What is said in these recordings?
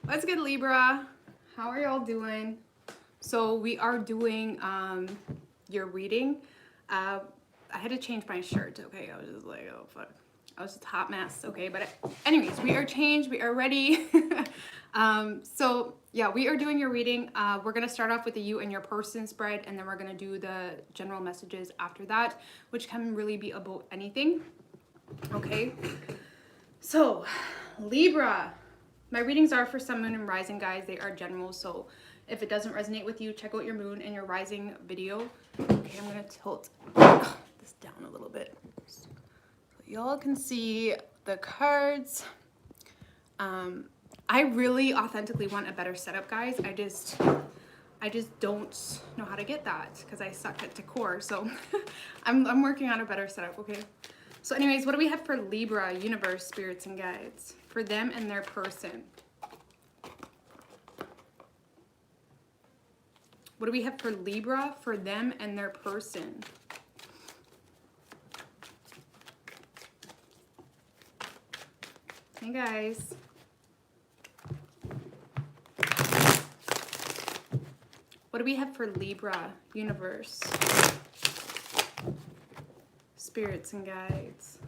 What's good, Libra? How are y'all doing? So we are doing your reading. I had to change my shirt. Okay, I was just like, oh fuck, I was just a hot mess. Okay, but anyways, we are changed. We are ready. So yeah, we are doing your reading. We're gonna start off with the you and your person spread, and then we're gonna do the general messages after that, which can really be about anything. Okay. So, Libra. My readings are for sun, moon, and rising, guys. They are general, so if it doesn't resonate with you, check out your moon and your rising video. Okay, I'm going to tilt this down a little bit so y'all can see the cards. I really authentically want a better setup, guys. I just don't know how to get that because I suck at decor. So I'm working on a better setup, okay? So anyways, what do we have for Libra, universe, spirits, and guides? For them and their person. What do we have for Libra, for them and their person? Hey guys. What do we have for Libra, universe, spirits, and guides?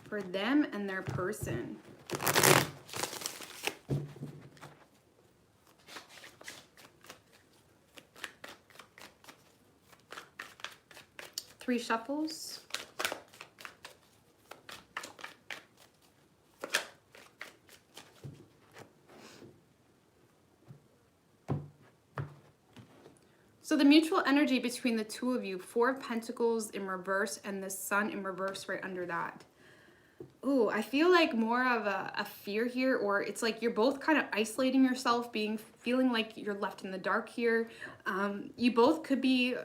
For them and their person. Three shuffles. So the mutual energy between the two of you, Four of Pentacles in reverse and the Sun in reverse right under that. Ooh, I feel like more of a fear here, or it's like you're both kind of isolating yourself, feeling like you're left in the dark here. You both could be,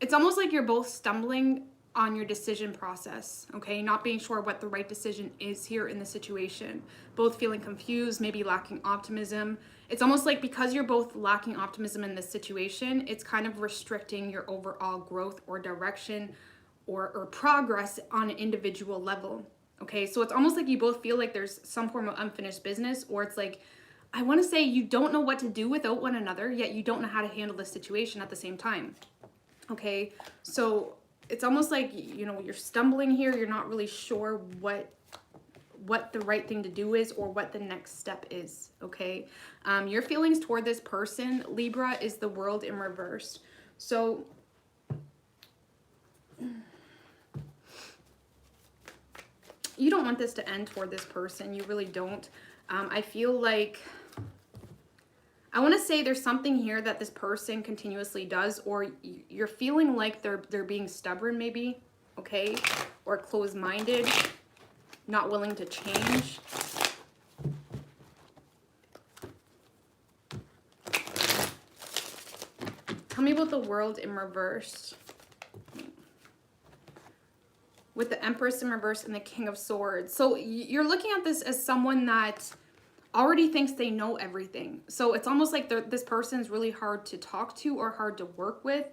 it's almost like you're both stumbling on your decision process, okay? Not being sure what the right decision is here in the situation. Both feeling confused, maybe lacking optimism. It's almost like because you're both lacking optimism in this situation, it's kind of restricting your overall growth or direction or progress on an individual level, okay? So it's almost like you both feel like there's some form of unfinished business, or it's like, I want to say you don't know what to do without one another, yet you don't know how to handle the situation at the same time, okay? So it's almost like, you know, you're stumbling here. You're not really sure what the right thing to do is or what the next step is, okay? Your feelings toward this person, Libra, is the World in reverse. So you don't want this to end toward this person. You really don't. I feel like, I want to say there's something here that this person continuously does, or you're feeling like they're being stubborn maybe, okay? Or closed-minded, not willing to change. Tell me about the World in reverse. With the Empress in reverse and the King of Swords. So you're looking at this as someone that already thinks they know everything. So it's almost like this person is really hard to talk to or hard to work with.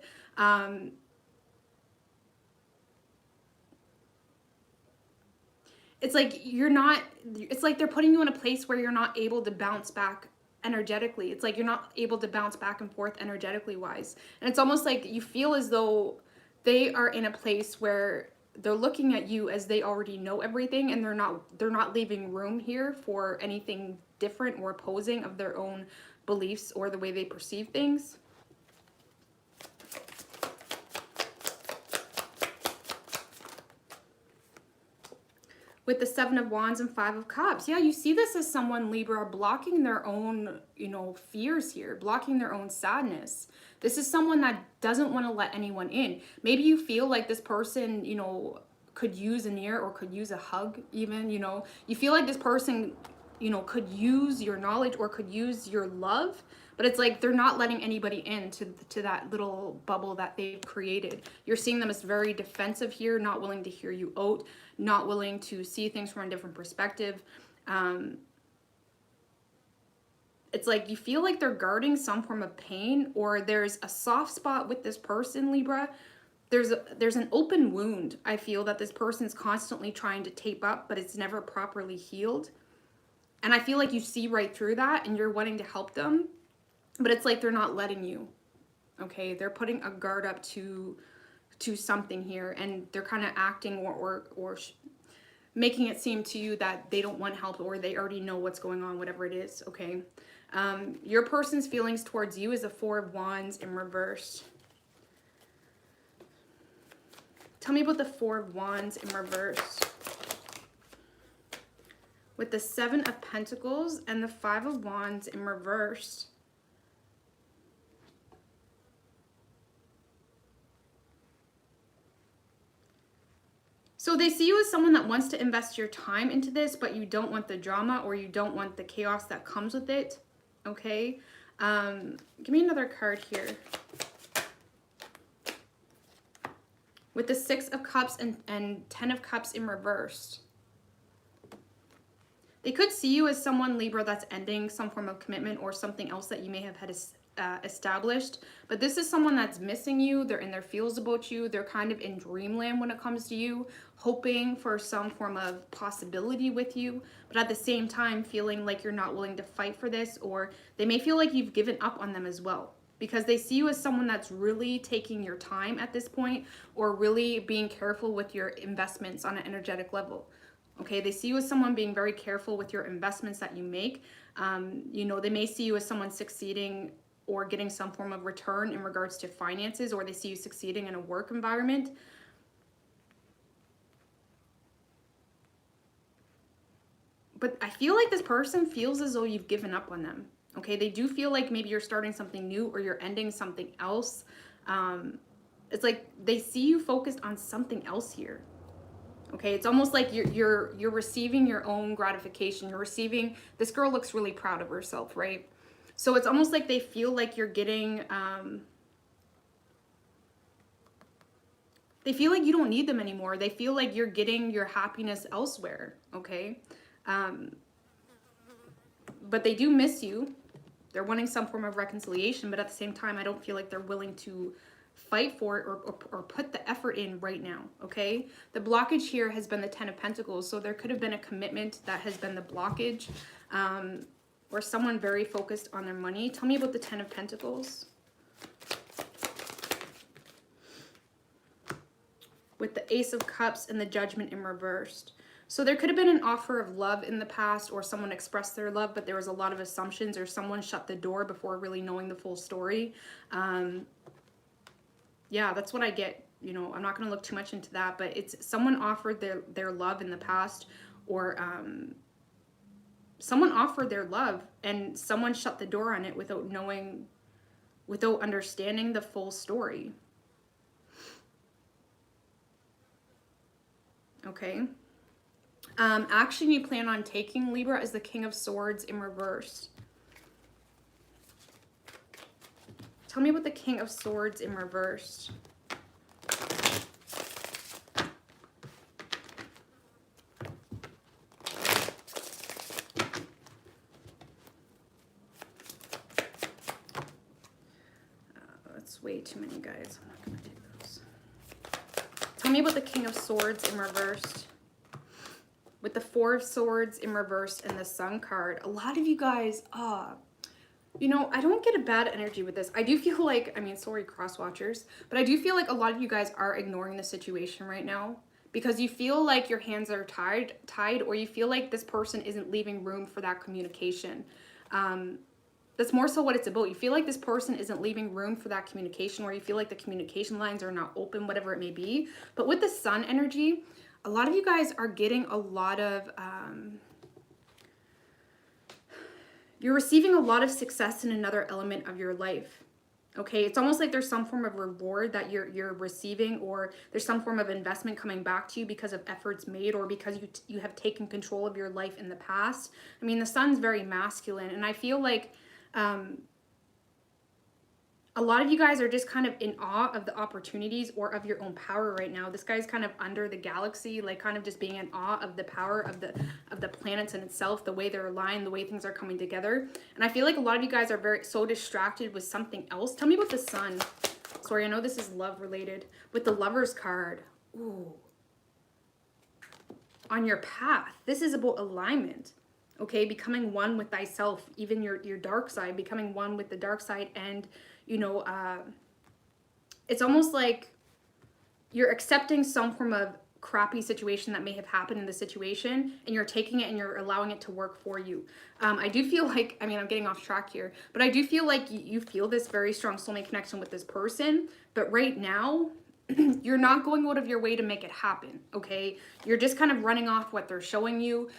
It's like it's like they're putting you in a place where you're not able to bounce back energetically. It's like you're not able to bounce back and forth energetically wise. And it's almost like you feel as though they are in a place where they're looking at you as they already know everything, and they're not leaving room here for anything different or opposing of their own beliefs or the way they perceive things. With the Seven of Wands and Five of Cups. Yeah, you see this as someone, Libra, blocking their own, you know, fears here, blocking their own sadness. This is someone that doesn't want to let anyone in. Maybe you feel like this person, you know, could use an ear or could use a hug even, you know. You feel like this person, you know, could use your knowledge or could use your love, but it's like they're not letting anybody in to that little bubble that they've created. You're seeing them as very defensive here, not willing to hear you out, not willing to see things from a different perspective. it's like you feel like they're guarding some form of pain, or there's a soft spot with this person, Libra. There's an open wound, I feel, that this person's constantly trying to tape up, but it's never properly healed. And I feel like you see right through that and you're wanting to help them, but it's like they're not letting you. Okay, they're putting a guard up to something here, and they're kind of acting or making it seem to you that they don't want help, or they already know what's going on, whatever it is. Okay, your person's feelings towards you is a Four of Wands in reverse. Tell me about the Four of Wands in reverse. With the Seven of Pentacles and the Five of Wands in reverse. So they see you as someone that wants to invest your time into this, but you don't want the drama, or you don't want the chaos that comes with it. Okay? Give me another card here. With the Six of Cups and Ten of Cups in reverse. They could see you as someone, Libra, that's ending some form of commitment or something else that you may have had established. But this is someone that's missing you. They're in their feels about you. They're kind of in dreamland when it comes to you, hoping for some form of possibility with you, but at the same time feeling like you're not willing to fight for this, or they may feel like you've given up on them as well, because they see you as someone that's really taking your time at this point, or really being careful with your investments on an energetic level. Okay, they see you as someone being very careful with your investments that you make. You know, they may see you as someone succeeding or getting some form of return in regards to finances, or they see you succeeding in a work environment. But I feel like this person feels as though you've given up on them. Okay, they do feel like maybe you're starting something new, or you're ending something else. It's like they see you focused on something else here. Okay, it's almost like you're receiving your own gratification. You're receiving, this girl looks really proud of herself, right? So it's almost like they feel like you're getting, they feel like you don't need them anymore. They feel like you're getting your happiness elsewhere, okay? But they do miss you. They're wanting some form of reconciliation, but at the same time, I don't feel like they're willing to fight for it or put the effort in right now, okay? The blockage here has been the Ten of Pentacles, so there could have been a commitment that has been the blockage, or someone very focused on their money. Tell me about the Ten of Pentacles. With the Ace of Cups and the Judgment in reversed. So there could have been an offer of love in the past, or someone expressed their love, but there was a lot of assumptions, or someone shut the door before really knowing the full story. Yeah, that's what I get. You know, I'm not going to look too much into that, but it's someone offered their love in the past, or someone offered their love and someone shut the door on it without knowing, without understanding the full story. Okay. Action you plan on taking, Libra, is the King of Swords in reverse. Tell me about the King of Swords in reverse. That's way too many, guys. I'm not going to do those. Tell me about the King of Swords in reverse. With the Four of Swords in reverse and the Sun card. A lot of you guys, you know, I don't get a bad energy with this. I do feel like, I mean, sorry, cross watchers, but I do feel like a lot of you guys are ignoring the situation right now, because you feel like your hands are tied, or you feel like this person isn't leaving room for that communication. That's more so what it's about. You feel like this person isn't leaving room for that communication, or you feel like the communication lines are not open, whatever it may be. But with the Sun energy, a lot of you guys are getting a lot of, you're receiving a lot of success in another element of your life. Okay, it's almost like there's some form of reward that you're receiving, or there's some form of investment coming back to you because of efforts made, or because you have taken control of your life in the past. I mean, the Sun's very masculine, and I feel like A lot of you guys are just kind of in awe of the opportunities or of your own power right now. This guy's kind of under the galaxy, like kind of just being in awe of the power of the planets in itself, the way they're aligned, the way things are coming together. And I feel like a lot of you guys are so distracted with something else. Tell me about the sun. Sorry, I know this is love related. With the Lover's card. Ooh. On your path. This is about alignment. Okay, becoming one with thyself, even your dark side, becoming one with the dark side. And you know, it's almost like you're accepting some form of crappy situation that may have happened in the situation, and you're taking it and you're allowing it to work for you. I do feel like, I mean, I'm getting off track here, but I do feel like you feel this very strong soulmate connection with this person, but right now, you're not going out of your way to make it happen, okay? You're just kind of running off what they're showing you.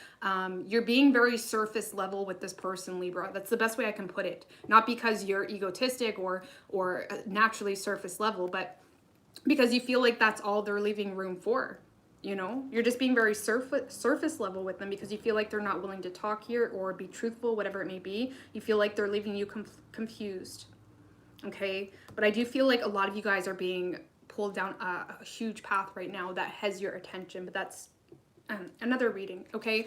You're being very surface level with this person, Libra. That's the best way I can put it. Not because you're egotistic or naturally surface level, but because you feel like that's all they're leaving room for. You know, you're just being very surface level with them because you feel like they're not willing to talk here or be truthful, whatever it may be. You feel like they're leaving you confused, okay? But I do feel like a lot of you guys are being pulled down a huge path right now that has your attention, but that's another reading, okay?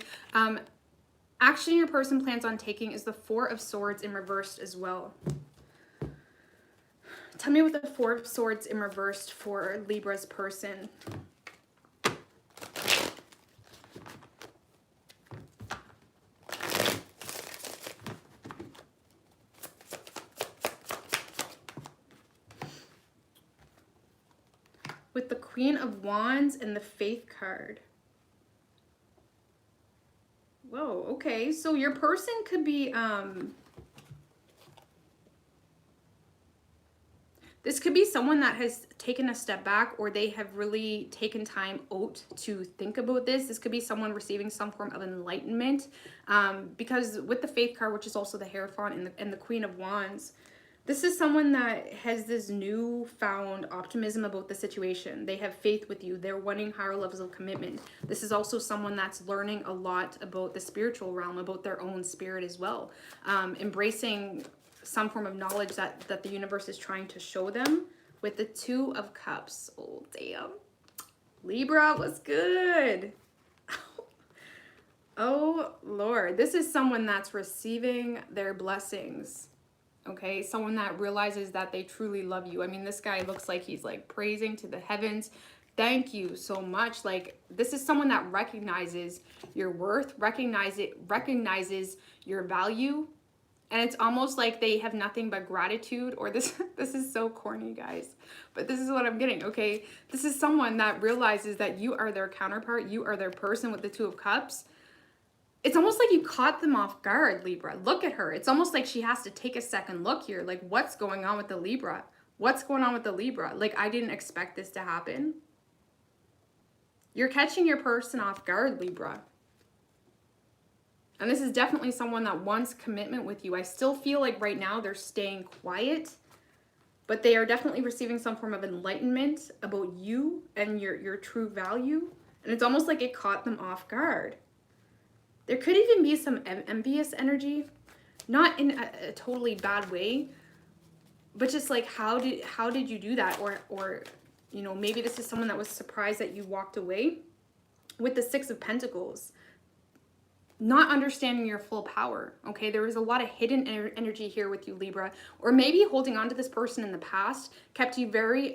Action your person plans on taking is the Four of Swords in reversed as well. Tell me what the Four of Swords in reversed for Libra's person. With the Queen of Wands and the Faith card. Whoa, okay. So your person could be, this could be someone that has taken a step back, or they have really taken time out to think about this. This could be someone receiving some form of enlightenment, because with the Faith card, which is also the Hierophant and the Queen of Wands, this is someone that has this newfound optimism about the situation. They have faith with you. They're wanting higher levels of commitment. This is also someone that's learning a lot about the spiritual realm, about their own spirit as well. Embracing some form of knowledge that the universe is trying to show them with the Two of Cups. Oh, damn. Libra, what's good? Oh, Lord. This is someone that's receiving their blessings. Okay, someone that realizes that they truly love you. I mean, this guy looks like he's like praising to the heavens. Thank you so much. Like, this is someone that recognizes your worth, recognizes your value. And it's almost like they have nothing but gratitude, or this is so corny, guys, but this is what I'm getting, okay? This is someone that realizes that you are their counterpart. You are their person with the Two of Cups. It's almost like you caught them off guard, Libra. Look at her. It's almost like she has to take a second look here. Like, what's going on with the Libra? What's going on with the Libra? Like, I didn't expect this to happen. You're catching your person off guard, Libra. And this is definitely someone that wants commitment with you. I still feel like right now they're staying quiet, but they are definitely receiving some form of enlightenment about you and your true value. And it's almost like it caught them off guard. There could even be some envious energy, not in a totally bad way, but just like, how did you do that? Or, you know, maybe this is someone that was surprised that you walked away. With the Six of Pentacles, not understanding your full power, okay? There was a lot of hidden energy here with you, Libra, or maybe holding on to this person in the past kept you very,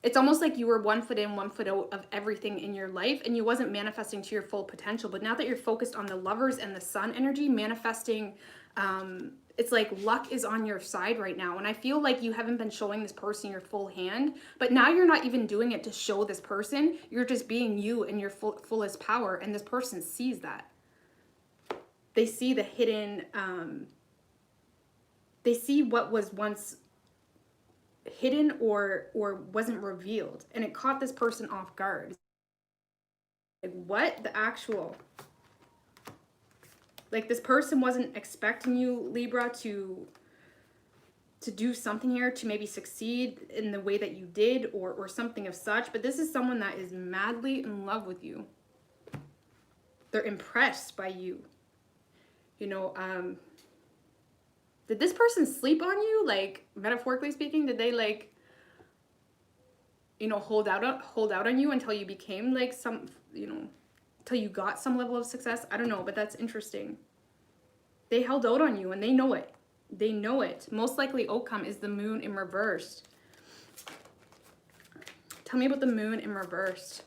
it's almost like you were 1 foot in, 1 foot out of everything in your life, and you wasn't manifesting to your full potential. But now that you're focused on the Lovers and the Sun energy, manifesting, it's like luck is on your side right now. And I feel like you haven't been showing this person your full hand, but now you're not even doing it to show this person. You're just being you in your fullest power, and this person sees that. They see the hidden, they see what was once hidden or wasn't revealed, and it caught this person off guard. Like, what the actual, like, this person wasn't expecting you, Libra, to do something here, to maybe succeed in the way that you did, or something of such. But this is someone that is madly in love with you. They're impressed by you, you know. Did this person sleep on you? Like, metaphorically speaking, did they like, you know, hold out on you until you became like some, you know, until you got some level of success? I don't know, but that's interesting. They held out on you and they know it. They know it. Most likely outcome is the moon in reverse. Tell me about the moon in reverse.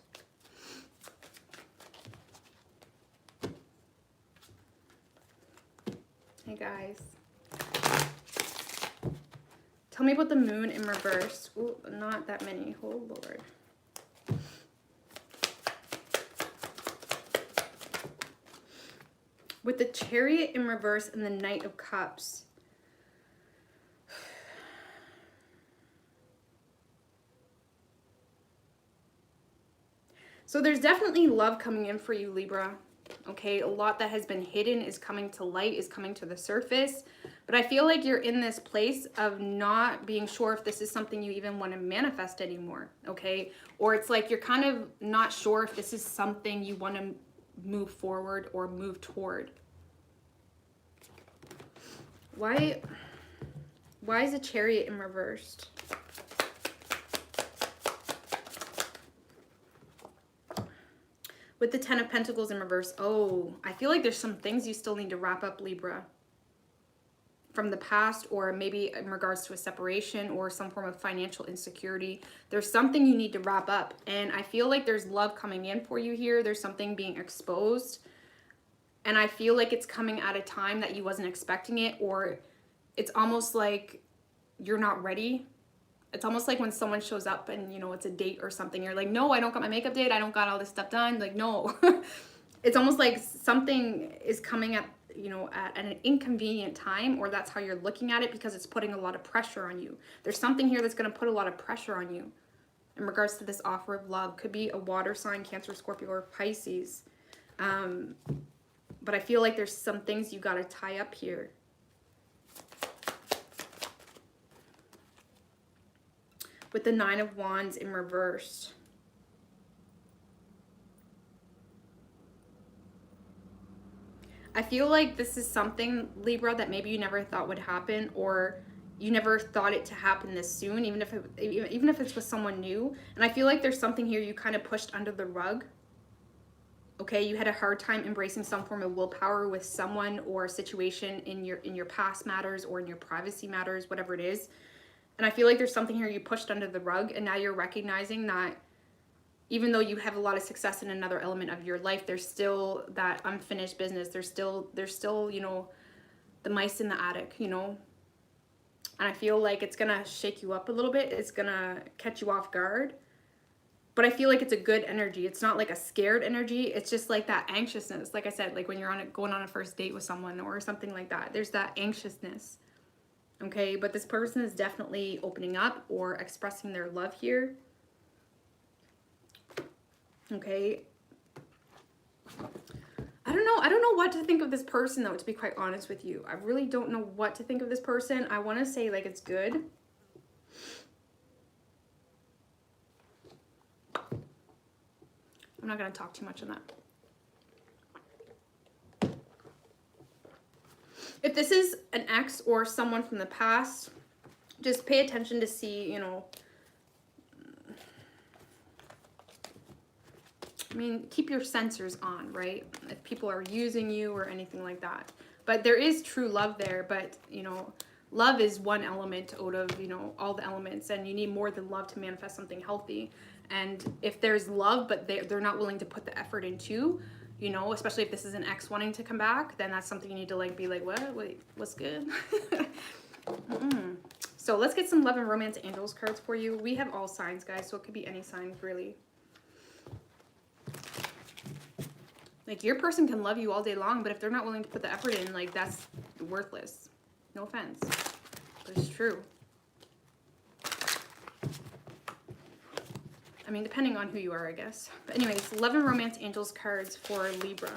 Hey guys. Tell me about the moon in reverse. Ooh, not that many. Oh Lord. With the Chariot in reverse and the Knight of Cups. So there's definitely love coming in for you, Libra. Okay, a lot that has been hidden is coming to light, is coming to the surface. But I feel like you're in this place of not being sure if this is something you even want to manifest anymore, okay? Or it's like you're kind of not sure if this is something you want to move forward or move toward. Why is the Chariot in reversed? With the Ten of Pentacles in reverse, oh, I feel like there's some things you still need to wrap up, Libra. From the past, or maybe in regards to a separation or some form of financial insecurity. There's something you need to wrap up. And I feel like there's love coming in for you here. There's something being exposed. And I feel like it's coming at a time that you wasn't expecting it, or it's almost like you're not ready. It's almost like when someone shows up and, you know, it's a date or something. You're like, no, I don't got my makeup date. I don't got all this stuff done. Like, no. It's almost like something is coming at, you know, at an inconvenient time, or that's how you're looking at it because it's putting a lot of pressure on you. There's something here that's going to put a lot of pressure on you in regards to this offer of love. Could be a water sign, Cancer, Scorpio, or Pisces. But I feel like there's some things you got to tie up here. With the Nine of Wands in reverse. I feel like this is something, Libra, that maybe you never thought would happen, or you never thought it to happen this soon, even if it's with someone new. And I feel like there's something here you kind of pushed under the rug. Okay, you had a hard time embracing some form of willpower with someone or a situation in your past matters or in your privacy matters, whatever it is. And I feel like there's something here you pushed under the rug, and now you're recognizing that even though you have a lot of success in another element of your life, there's still that unfinished business. There's still, you know, the mice in the attic, you know. And I feel like it's gonna shake you up a little bit. It's gonna catch you off guard. But I feel like it's a good energy. It's not like a scared energy. It's just like that anxiousness. Like I said, like when you're going on a first date with someone or something like that. There's that anxiousness. Okay, but this person is definitely opening up or expressing their love here. Okay. I don't know what to think of this person, though, to be quite honest with you. I really don't know what to think of this person. I want to say, like, it's good. I'm not going to talk too much on that. If this is an ex or someone from the past, just pay attention to see, you know, I mean, keep your sensors on, right? If people are using you or anything like that. But there is true love there, but, you know, love is one element out of, you know, all the elements, and you need more than love to manifest something healthy. And if there's love, but they're not willing to put the effort into, you know, especially if this is an ex wanting to come back, then that's something you need to like be like, what? Wait, what's good? So let's get some love and romance angels cards for you. We have all signs, guys, so it could be any sign, really. Like, your person can love you all day long, but if they're not willing to put the effort in, like, that's worthless. No offense, but it's true. I mean, depending on who you are, I guess. But anyways, love and romance angels cards for Libra.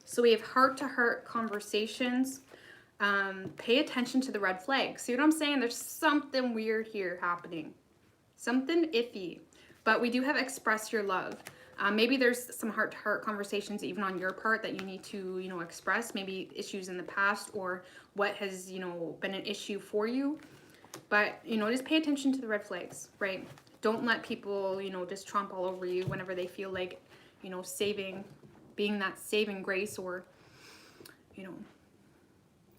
So we have heart-to-heart conversations. Pay attention to the red flags. See what I'm saying? There's something weird here happening. Something iffy. But we do have express your love. Maybe there's some heart-to-heart conversations even on your part that you need to, you know, express. Maybe issues in the past or what has, you know, been an issue for you. But, you know, just pay attention to the red flags, right? Don't let people, you know, just tromp all over you whenever they feel like, you know, being that saving grace, or, you know,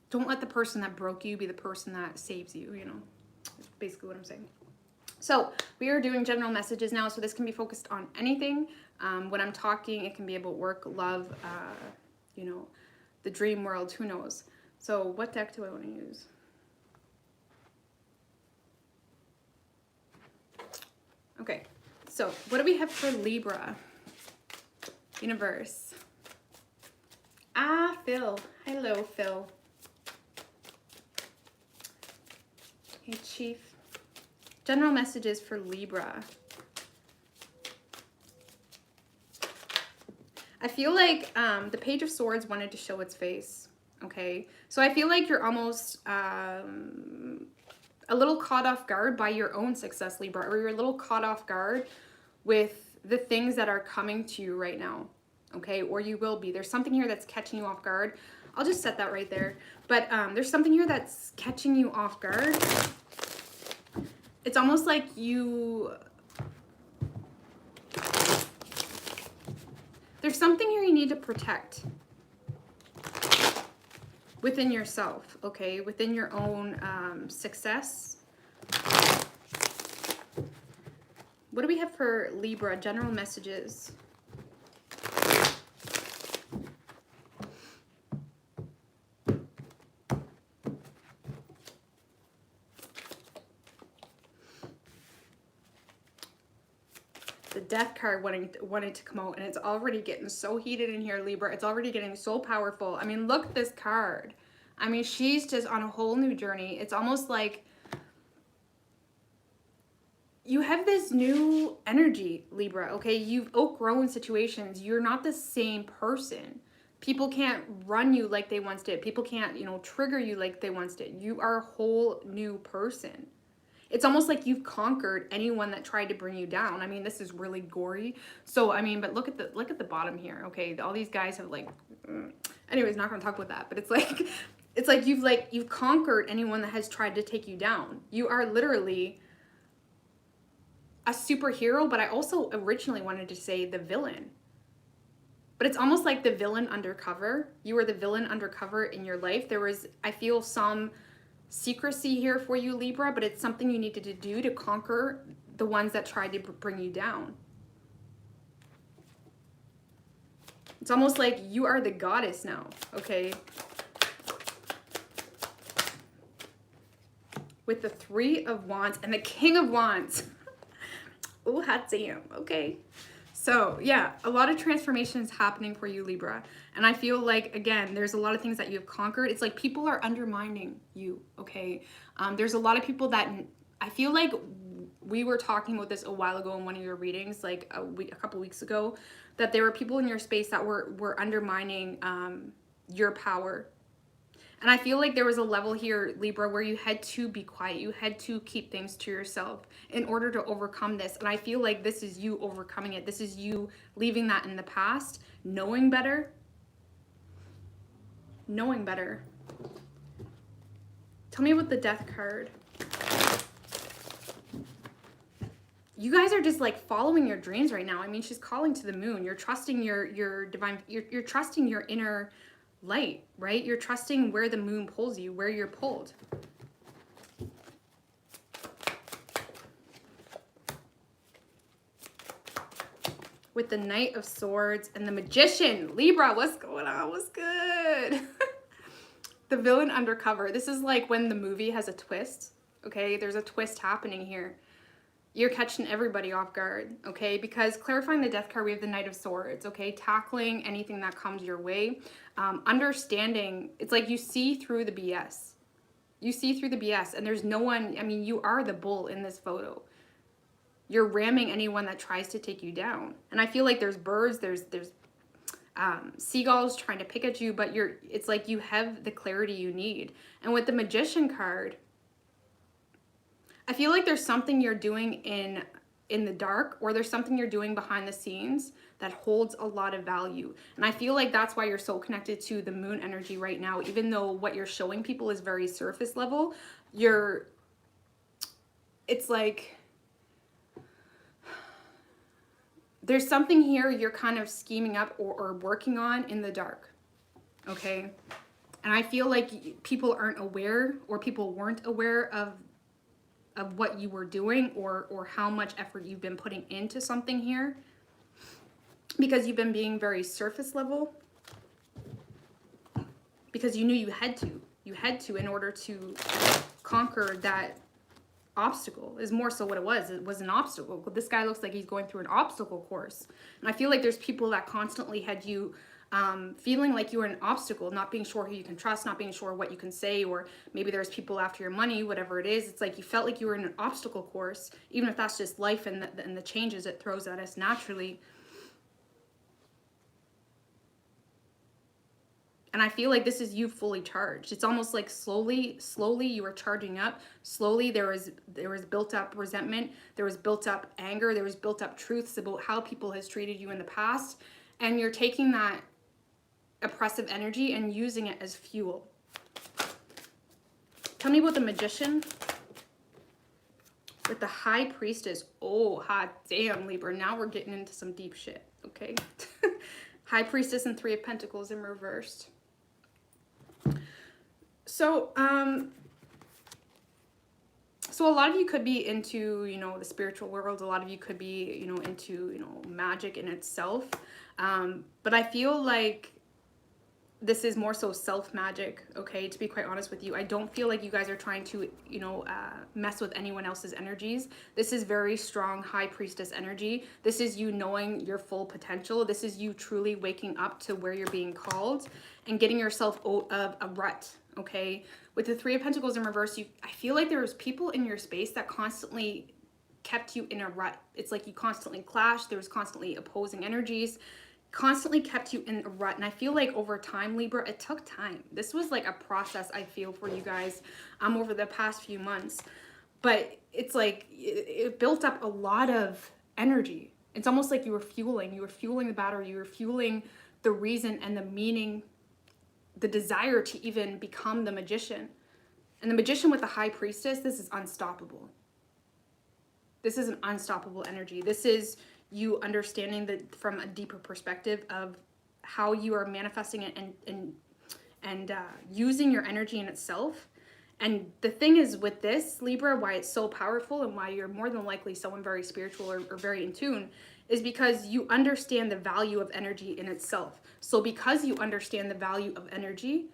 don't let the person that broke you be the person that saves you, you know. That's basically what I'm saying. So we are doing general messages now, so this can be focused on anything. When I'm talking, it can be about work, love, you know, the dream world, who knows. So what deck do I want to use? Okay, so what do we have for Libra? Universe. Ah, Phil. Hello, Phil. Hey, Chief. General messages for Libra. I feel like the Page of Swords wanted to show its face, okay? So I feel like you're almost a little caught off guard by your own success, Libra, or you're a little caught off guard with the things that are coming to you right now, okay? Or you will be. There's something here that's catching you off guard. I'll just set that right there. But there's something here that's catching you off guard. It's almost like there's something here you need to protect within yourself, okay? Within your own success. What do we have for Libra? General messages. The Death card wanted to come out, and it's already getting so heated in here, Libra. It's already getting so powerful. I mean, look at this card. I mean, she's just on a whole new journey. It's almost like you have this new energy, Libra, okay? You've outgrown situations. You're not the same person. People can't run you like they once did. People can't, you know, trigger you like they once did. You are a whole new person. It's almost like you've conquered anyone that tried to bring you down. I mean, this is really gory. So, I mean, but look at the bottom here, okay? All these guys have anyways, not gonna talk about that, but it's like you've conquered anyone that has tried to take you down. You are literally a superhero, but I also originally wanted to say the villain. But it's almost like the villain undercover. You were the villain undercover in your life. There was, I feel, some secrecy here for you, Libra, but it's something you needed to do to conquer the ones that tried to bring you down. It's almost like you are the goddess now, okay? With the Three of Wands and the King of Wands. Oh, hot damn, okay. So yeah, a lot of transformation is happening for you, Libra. And I feel like, again, there's a lot of things that you have conquered. It's like people are undermining you, okay? There's a lot of people that, I feel like we were talking about this a while ago in one of your readings, like a couple weeks ago, that there were people in your space that were undermining your power. And I feel like there was a level here, Libra, where you had to be quiet. You had to keep things to yourself in order to overcome this. And I feel like this is you overcoming it. This is you leaving that in the past, knowing better. Knowing better. Tell me about the Death card. You guys are just like following your dreams right now. I mean, she's calling to the moon. You're trusting your divine, you're trusting your inner light, right? You're trusting where the moon pulls you, where you're pulled. With the Knight of Swords and the Magician. Libra, what's going on? What's good? The villain undercover. This is like when the movie has a twist, okay? There's a twist happening here. You're catching everybody off guard, okay? Because clarifying the Death card, we have the Knight of Swords, okay? Tackling anything that comes your way. Understanding, it's like you see through the BS. You see through the BS, and there's no one, I mean, you are the bull in this photo. You're ramming anyone that tries to take you down. And I feel like there's birds, there's seagulls trying to pick at you, but it's like you have the clarity you need. And with the Magician card, I feel like there's something you're doing in the dark, or there's something you're doing behind the scenes that holds a lot of value. And I feel like that's why you're so connected to the moon energy right now. Even though what you're showing people is very surface level, it's like there's something here you're kind of scheming up or working on in the dark, okay? And I feel like people aren't aware, or people weren't aware of what you were doing, or how much effort you've been putting into something here, because you've been being very surface level, because you knew you had to in order to conquer that obstacle. Is more so what it was an obstacle. This guy looks like he's going through an obstacle course, and I feel like there's people that constantly had you feeling like you were an obstacle, not being sure who you can trust, not being sure what you can say, or maybe there's people after your money, whatever it is. It's like you felt like you were in an obstacle course, even if that's just life and the changes it throws at us naturally. And I feel like this is you fully charged. It's almost like slowly you were charging up. Slowly there was built up resentment, there was built up anger, there was built up truths about how people has treated you in the past, and you're taking that oppressive energy and using it as fuel. Tell me about the Magician with the High Priestess. Oh, hot damn, Libra. Now we're getting into some deep shit, okay? High Priestess and Three of Pentacles in reversed. So, so a lot of you could be into, you know, the spiritual world. A lot of you could be, you know, into, you know, magic in itself. But I feel like this is more so self-magic, okay, to be quite honest with you. I don't feel like you guys are trying to, you know, mess with anyone else's energies. This is very strong High Priestess energy. This is you knowing your full potential. This is you truly waking up to where you're being called and getting yourself out of a rut, okay? With the Three of Pentacles in reverse, I feel like there was people in your space that constantly kept you in a rut. It's like you constantly clashed. There was constantly opposing energies, constantly kept you in a rut. And I feel like over time, Libra, it took time. This was like a process, I feel, for you guys over the past few months. But it's like it built up a lot of energy. It's almost like you were fueling the battery, you were fueling the reason and the meaning, the desire to even become the Magician. And the Magician with the High Priestess, this is unstoppable. This is an unstoppable energy. This is you understanding that from a deeper perspective of how you are manifesting it and using your energy in itself. And the thing is with this, Libra, why it's so powerful and why you're more than likely someone very spiritual or very in tune, is because you understand the value of energy in itself. So because you understand the value of energy,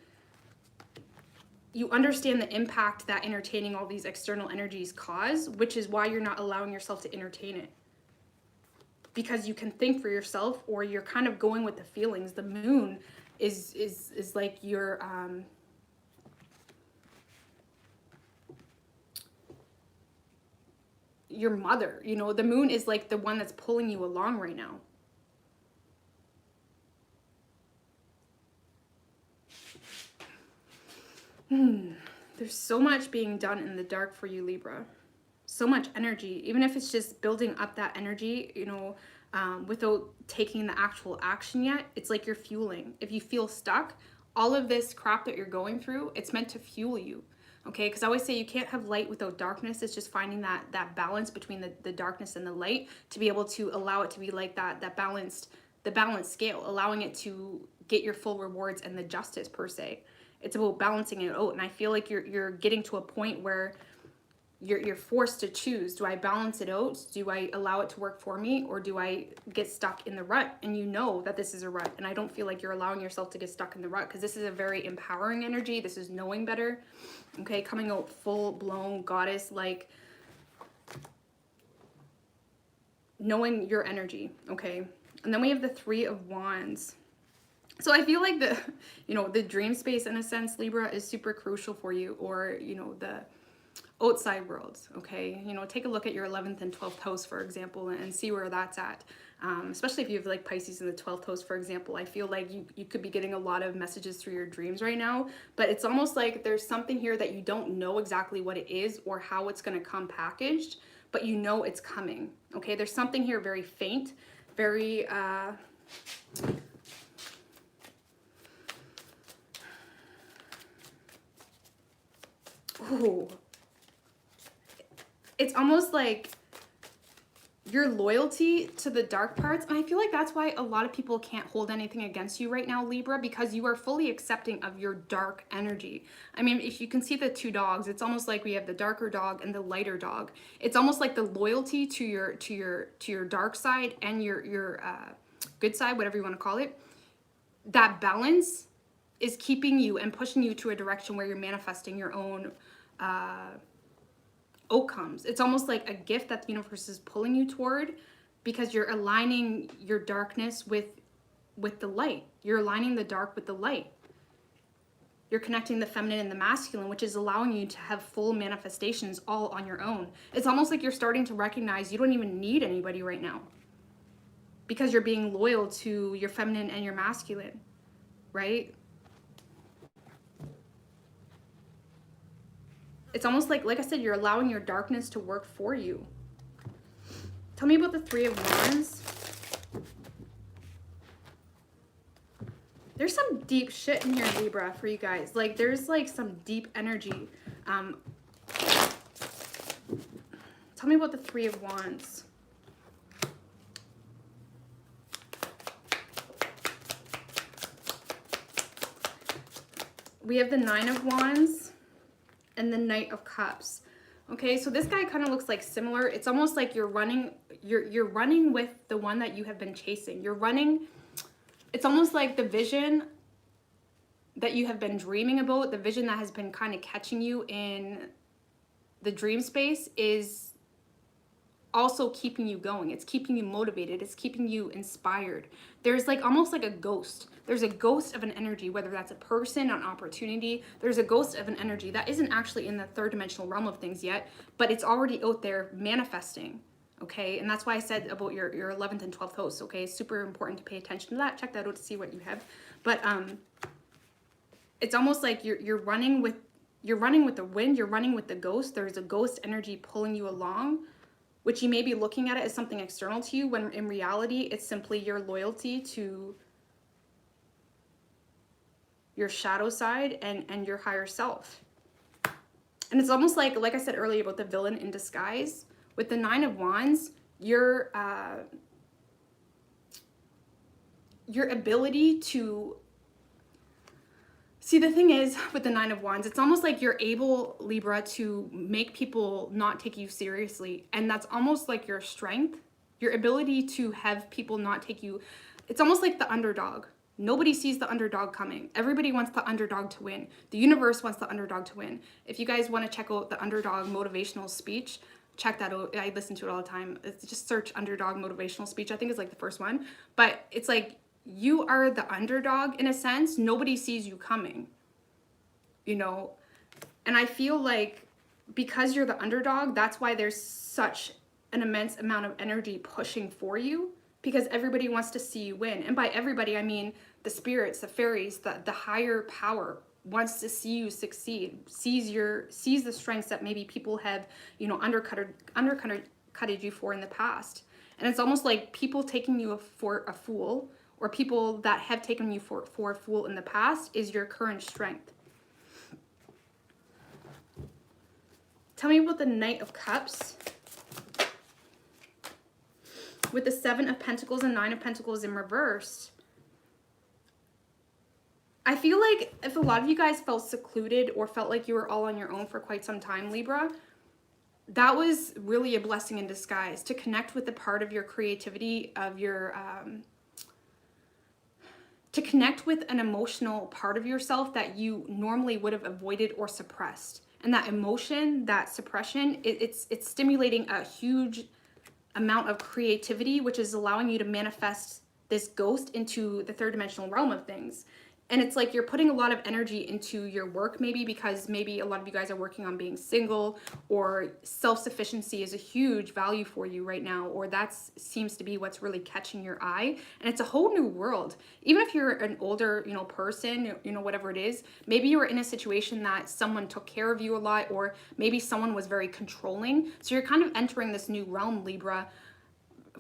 you understand the impact that entertaining all these external energies cause, which is why you're not allowing yourself to entertain it. Because you can think for yourself, or you're kind of going with the feelings. The moon is like your mother, you know. The moon is like the one that's pulling you along right now. There's so much being done in the dark for you, Libra. So much energy, even if it's just building up that energy, you know, without taking the actual action yet. It's like you're fueling. If you feel stuck, all of this crap that you're going through, it's meant to fuel you, okay? Because I always say you can't have light without darkness. It's just finding that balance between the darkness and the light to be able to allow it to be like the balanced scale, allowing it to get your full rewards and the justice per se. It's about balancing it out. And I feel like you're getting to a point where you're forced to choose. Do I balance it out? Do I allow it to work for me? Or do I get stuck in the rut? And you know that this is a rut. And I don't feel like you're allowing yourself to get stuck in the rut, because this is a very empowering energy. This is knowing better. Okay, coming out full-blown goddess, like knowing your energy. Okay, and then we have the Three of Wands. So I feel like the dream space, in a sense, Libra, is super crucial for you, or, you know, the outside world, okay? You know, take a look at your 11th and 12th house, for example, and see where that's at. Especially if you have like Pisces in the 12th house, for example. I feel like you could be getting a lot of messages through your dreams right now, but it's almost like there's something here that you don't know exactly what it is or how it's going to come packaged, but you know it's coming, okay? There's something here very faint, very ooh, it's almost like your loyalty to the dark parts. And I feel like that's why a lot of people can't hold anything against you right now, Libra, because you are fully accepting of your dark energy. I mean, if you can see the two dogs, it's almost like we have the darker dog and the lighter dog. It's almost like the loyalty to your dark side and your good side, whatever you want to call it. That balance is keeping you and pushing you to a direction where you're manifesting your own outcomes. It's almost like a gift that the universe is pulling you toward, because you're aligning your darkness with the light. You're aligning the dark with the light. You're connecting the feminine and the masculine, which is allowing you to have full manifestations all on your own. It's almost like you're starting to recognize you don't even need anybody right now, because you're being loyal to your feminine and your masculine, right? It's almost like I said, you're allowing your darkness to work for you. Tell me about the Three of Wands. There's some deep shit in here, Libra, for you guys. Like, there's like some deep energy. Tell me about the Three of Wands. We have the Nine of Wands and the Knight of Cups. Okay, so this guy kind of looks like similar. It's almost like you're running with the one that you have been chasing. You're running, it's almost like the vision that you have been dreaming about, the vision that has been kind of catching you in the dream space is also keeping you going. It's keeping you motivated. It's keeping you inspired. There's like almost like a ghost. There's a ghost of an energy, whether that's a person, an opportunity. There's a ghost of an energy that isn't actually in the third dimensional realm of things yet, but it's already out there manifesting. Okay, and that's why I said about your 11th and 12th house. Okay, it's super important to pay attention to that. Check that out to see what you have. But it's almost like you're running with the wind. You're running with the ghost. There's a ghost energy pulling you along, which you may be looking at it as something external to you, when in reality, it's simply your loyalty to your shadow side and your higher self. And it's almost like I said earlier about the villain in disguise. With the Nine of Wands, your ability to... See, the thing is, with the Nine of Wands, it's almost like you're able, Libra, to make people not take you seriously. And that's almost like your strength, your ability to have people not take you. It's almost like the underdog. Nobody sees the underdog coming. Everybody wants the underdog to win. The universe wants the underdog to win. If you guys want to check out the underdog motivational speech, check that out. I listen to it all the time. It's just search underdog motivational speech. I think it's like the first one. But it's like, you are the underdog in a sense. Nobody sees you coming, you know? And I feel like because you're the underdog, that's why there's such an immense amount of energy pushing for you, because everybody wants to see you win. And by everybody, I mean the spirits, the fairies, the higher power wants to see you succeed, sees the strengths that maybe people have, you know, undercutted you for in the past. And it's almost like people taking you for a fool, or people that have taken you for a fool in the past, is your current strength. Tell me about the Knight of Cups. With the Seven of Pentacles and Nine of Pentacles in reverse. I feel like if a lot of you guys felt secluded or felt like you were all on your own for quite some time, Libra, that was really a blessing in disguise, to connect with the part of your creativity, of your... to connect with an emotional part of yourself that you normally would have avoided or suppressed. And that emotion, that suppression, it's stimulating a huge amount of creativity, which is allowing you to manifest this ghost into the third dimensional realm of things. And it's like you're putting a lot of energy into your work, maybe because maybe a lot of you guys are working on being single, or self-sufficiency is a huge value for you right now, or that seems to be what's really catching your eye. And it's a whole new world. Even if you're an older, you know, person, you know, whatever it is, maybe you were in a situation that someone took care of you a lot, or maybe someone was very controlling. So you're kind of entering this new realm, Libra,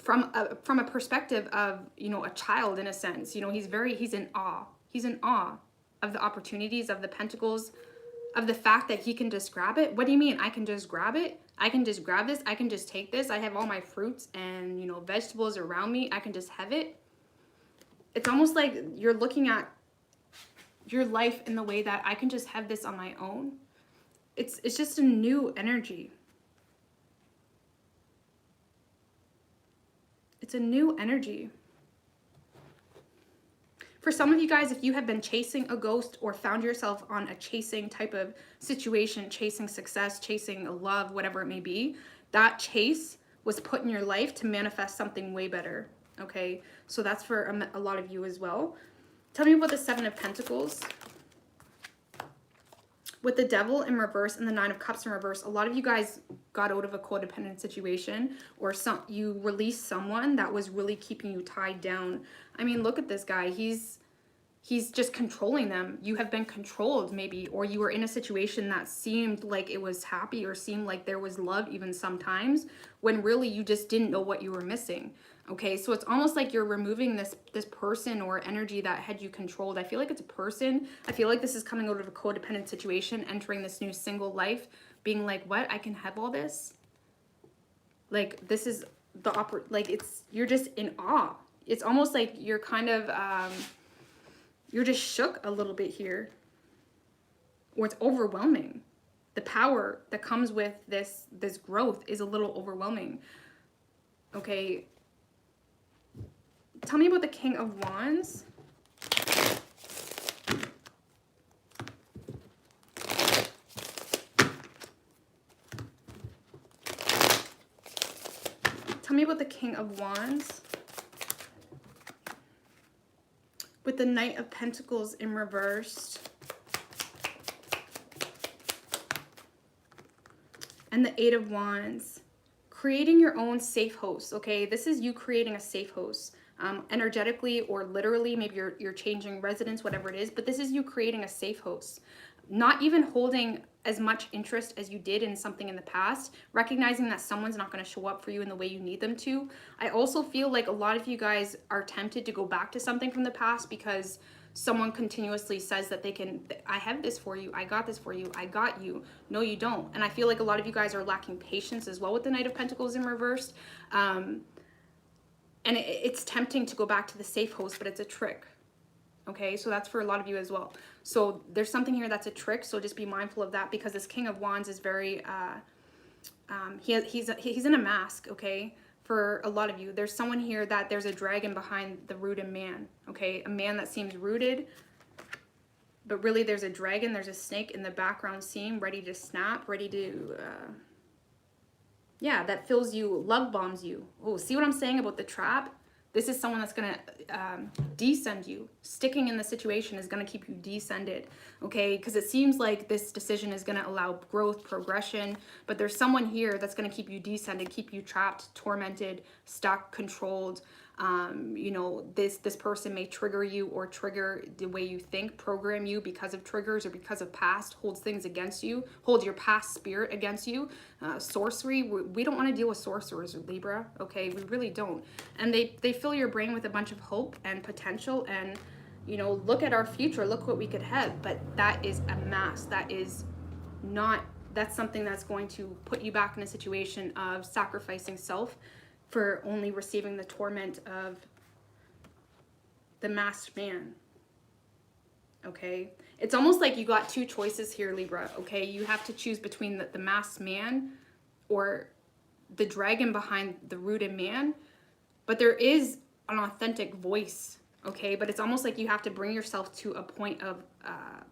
from a perspective of, you know, a child in a sense. You know, he's in awe. He's in awe of the opportunities, of the pentacles, of the fact that he can just grab it. What do you mean? I can just grab it? I can just grab this? I can just take this? I have all my fruits and, you know, vegetables around me. I can just have it? It's almost like you're looking at your life in the way that I can just have this on my own. It's just a new energy. It's a new energy. For some of you guys, if you have been chasing a ghost or found yourself on a chasing type of situation, chasing success, chasing a love, whatever it may be, that chase was put in your life to manifest something way better, okay? So that's for a lot of you as well. Tell me about the Seven of Pentacles. With the Devil in reverse and the Nine of Cups in reverse, a lot of you guys got out of a codependent situation, or you released someone that was really keeping you tied down. I mean, look at this guy. He's just controlling them. You have been controlled maybe, or you were in a situation that seemed like it was happy or seemed like there was love even sometimes, when really you just didn't know what you were missing. Okay, so it's almost like you're removing this person or energy that had you controlled. I feel like it's a person. I feel like this is coming out of a codependent situation, entering this new single life, being like, what? I can have all this? Like, this is you're just in awe. It's almost like you're kind of, you're just shook a little bit here. Or it's overwhelming. The power that comes with this growth is a little overwhelming. Okay. Tell me about the King of Wands. Tell me about the King of Wands. With the Knight of Pentacles in reverse. And the Eight of Wands. Creating your own safe house, okay? This is you creating a safe house. Energetically or literally, maybe you're changing residence, whatever it is, but this is you creating a safe house. Not even holding as much interest as you did in something in the past, recognizing that someone's not going to show up for you in the way you need them to. I also feel like a lot of you guys are tempted to go back to something from the past because someone continuously says that they can, I have this for you, I got this for you, I got you. No, you don't. And I feel like a lot of you guys are lacking patience as well with the Knight of Pentacles in reverse. And it's tempting to go back to the safe house, but it's a trick. Okay, so that's for a lot of you as well. So there's something here that's a trick, so just be mindful of that, because this King of Wands is very, he's in a mask, okay? For a lot of you, there's someone here that there's a dragon behind the rooted man, okay? A man that seems rooted, but really there's a dragon, there's a snake in the background scene, ready to snap, ready to... yeah, that fills you, love bombs you. Oh, see what I'm saying about the trap? This is someone that's going to descend you. Sticking in the situation is going to keep you descended, okay? Because it seems like this decision is going to allow growth, progression, but there's someone here that's going to keep you descended, keep you trapped, tormented, stuck, controlled. You know, this person may trigger you or trigger the way you think, program you because of triggers or because of past, holds things against you, holds your past spirit against you. Sorcery, we don't want to deal with sorcerers, Libra, okay? We really don't. And they fill your brain with a bunch of hope and potential and, you know, look at our future, look what we could have. But that is a mask. That is not, that's something that's going to put you back in a situation of sacrificing self for only receiving the torment of the masked man, okay? It's almost like you got two choices here, Libra, okay? You have to choose between the masked man or the dragon behind the rooted man, but there is an authentic voice, okay? But it's almost like you have to bring yourself to a point of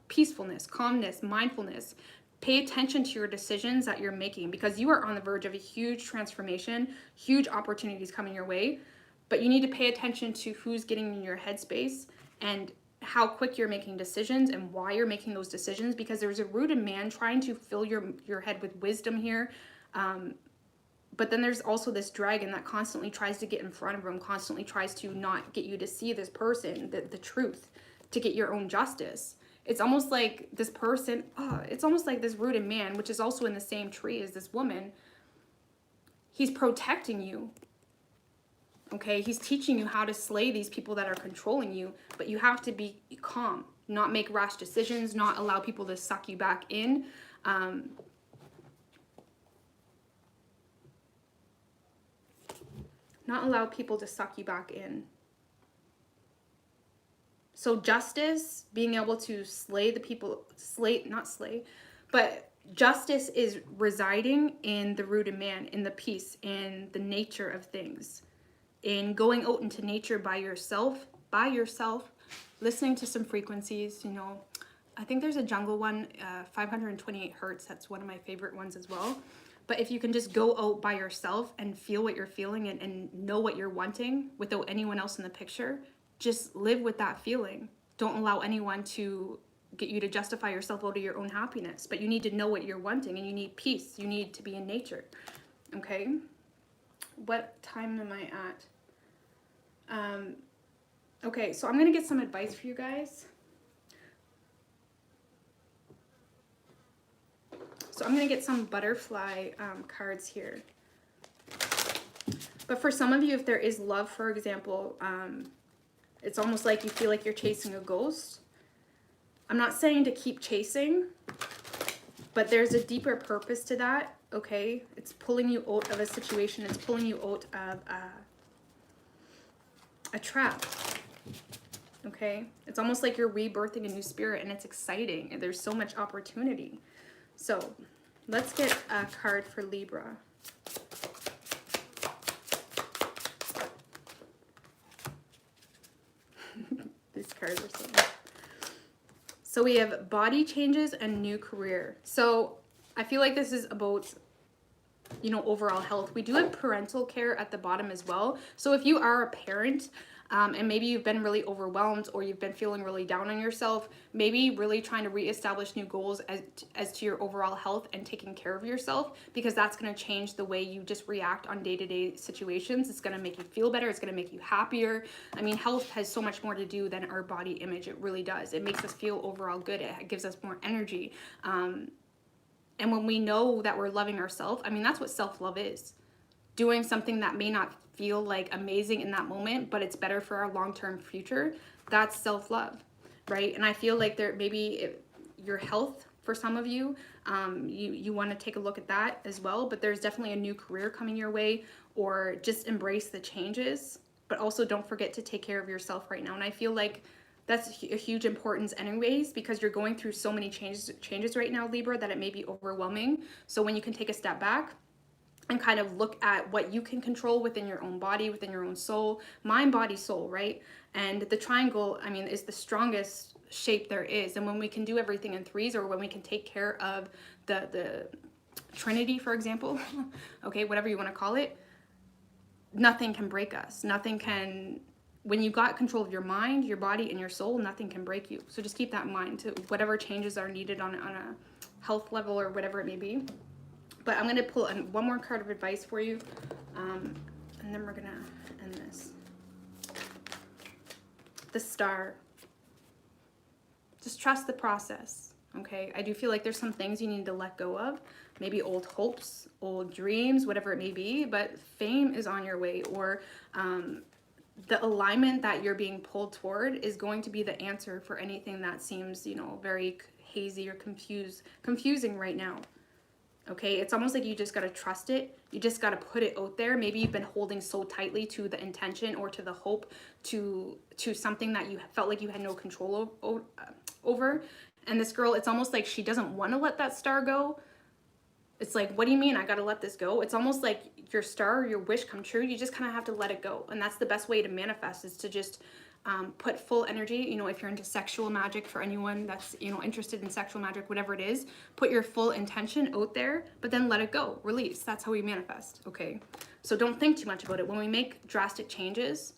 peacefulness, calmness, mindfulness. Pay attention to your decisions that you're making, because you are on the verge of a huge transformation, huge opportunities coming your way, but you need to pay attention to who's getting in your headspace and how quick you're making decisions and why you're making those decisions, because there's a rooted man trying to fill your head with wisdom here. But then there's also this dragon that constantly tries to get in front of him, constantly tries to not get you to see this person, the truth, to get your own justice. It's almost like this person, it's almost like this rooted man, which is also in the same tree as this woman. He's protecting you. Okay, he's teaching you how to slay these people that are controlling you, but you have to be calm, not make rash decisions, not allow people to suck you back in. Not allow people to suck you back in. So justice, being able to slay the people, not slay, but justice is residing in the root of man, in the peace, in the nature of things, in going out into nature by yourself, listening to some frequencies, you know. I think there's a jungle one, 528 hertz. That's one of my favorite ones as well. But if you can just go out by yourself and feel what you're feeling and know what you're wanting without anyone else in the picture, just live with that feeling. Don't allow anyone to get you to justify yourself out of your own happiness. But you need to know what you're wanting, and you need peace. You need to be in nature. Okay? What time am I at? Okay, so I'm going to get some advice for you guys. So I'm going to get some butterfly cards here. But for some of you, if there is love, for example, it's almost like you feel like you're chasing a ghost. I'm not saying to keep chasing, but there's a deeper purpose to that, okay? It's pulling you out of a situation. It's pulling you out of a trap, okay? It's almost like you're rebirthing a new spirit, and it's exciting. And there's so much opportunity. So let's get a card for Libra. These cards are so good. So we have body changes and new career. So I feel like this is about, you know, overall health. We do have parental care at the bottom as well. So if you are a parent, and maybe you've been really overwhelmed, or you've been feeling really down on yourself, maybe really trying to reestablish new goals as to your overall health and taking care of yourself, because that's going to change the way you just react on day-to-day situations. It's going to make you feel better. It's going to make you happier. I mean, health has so much more to do than our body image. It really does. It makes us feel overall good. It gives us more energy. And when we know that we're loving ourselves, I mean, that's what self-love is. Doing something that may not feel like amazing in that moment, but it's better for our long-term future. That's self-love, right? And I feel like there maybe your health, for some of you, you want to take a look at that as well. But there's definitely a new career coming your way, or just embrace the changes. But also don't forget to take care of yourself right now. And I feel like that's a huge importance anyways, because you're going through so many changes right now, Libra, that it may be overwhelming. So when you can take a step back and kind of look at what you can control within your own body, within your own soul, mind, body, soul, right? And the triangle, I mean, is the strongest shape there is. And when we can do everything in threes, or when we can take care of the Trinity, for example, okay, whatever you want to call it, nothing can break us. Nothing can, when you got control of your mind, your body, and your soul, nothing can break you. So just keep that in mind to whatever changes are needed on a health level or whatever it may be. But I'm going to pull one more card of advice for you, and then we're going to end this. The Star. Just trust the process, okay? I do feel like there's some things you need to let go of, maybe old hopes, old dreams, whatever it may be, but fame is on your way, or the alignment that you're being pulled toward is going to be the answer for anything that seems, you know, very hazy or confusing right now. Okay, it's almost like you just got to trust it. You just got to put it out there. Maybe you've been holding so tightly to the intention or to the hope, to something that you felt like you had no control over. And this girl, it's almost like she doesn't want to let that star go. It's like, what do you mean I got to let this go? It's almost like your star, your wish come true. You just kind of have to let it go. And that's the best way to manifest, is to just put full energy. You know, if you're into sexual magic, for anyone that's, you know, interested in sexual magic, whatever it is, put your full intention out there, but then let it go, release. That's how we manifest, okay? So don't think too much about it. When we make drastic changes,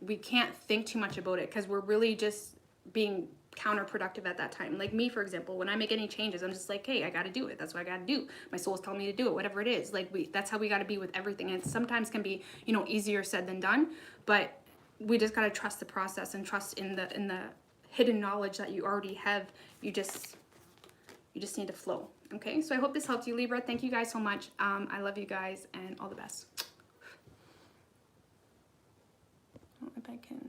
we can't think too much about it, because we're really just being counterproductive at that time. Like me, for example, when I make any changes, I'm just like, hey, I got to do it. That's what I got to do. My soul's telling me to do it, whatever it is. Like that's how we got to be with everything. And it sometimes can be, you know, easier said than done, but we just got to trust the process and trust in the hidden knowledge that you already have. You just need to flow. Okay, so I hope this helped you, Libra. Thank you guys so much. I love you guys, and all the best. I can